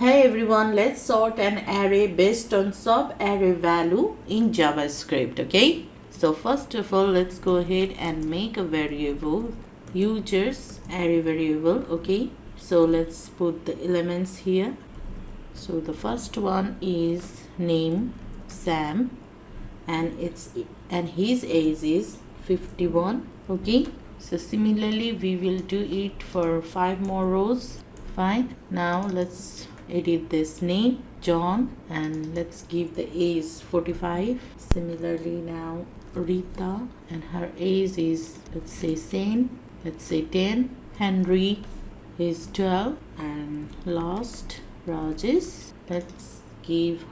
Hey everyone, let's sort an array based on subarray value in JavaScript. Okay, so first of all, let's go ahead and make a variable, users array variable. Okay, so let's put the elements here. So the first one is name Sam, and his age is 51. Okay, so similarly we will do it for 5 more rows. Fine. Now let's edit this name John and let's give the age 45. Similarly, now Rita, and her age is, let's say, 10. Henry is 12, and last Rajesh, let's give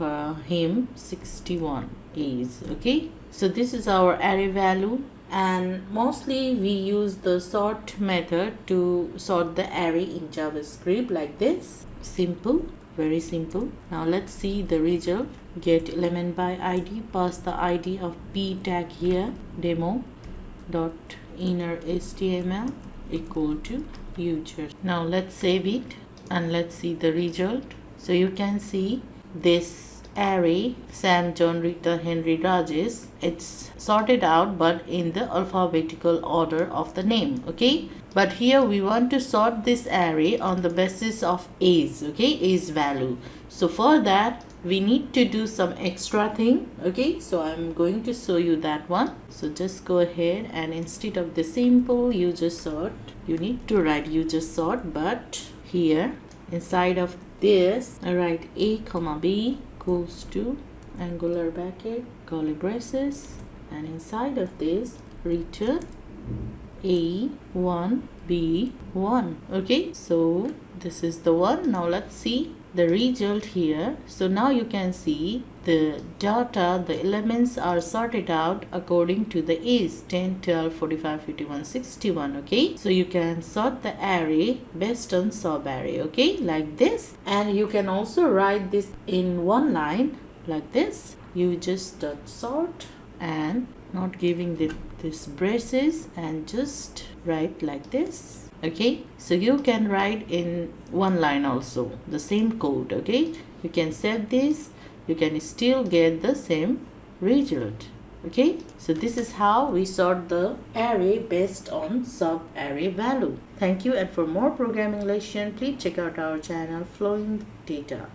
him 61 age. Okay, so this is our array value, and mostly we use the sort method to sort the array in JavaScript like this. Simple, very simple. Now let's see the result. Get element by id, pass the id of p tag here, demo dot inner html equal to user. Now let's save it and let's see the result. So you can see this array Sam, John, Rita, Henry, Rajesh, it's sorted out but in the alphabetical order of the name. Okay, but here we want to sort this array on the basis of age. Okay, age value. So for that we need to do some extra thing. Okay, so I'm going to show you that one. So just go ahead and instead of the simple user sort, you need to write user sort, but here inside of this I write a comma b equals to angular bracket curly braces, and inside of this return a1 b1. Okay, so this is the one. Now let's see the result here. So now you can see the data, the elements are sorted out according to the age 10, 12, 45, 51, 61. Okay, so you can sort the array based on subarray. Okay, like this, and you can also write this in one line like this. You just sort and not giving this braces and just write like this. Okay, so you can write in one line also the same code. Okay, you can save this, you can still get the same result. Okay, so this is how we sort the array based on subarray value. Thank you, and for more programming lesson please check out our channel Flowing Data.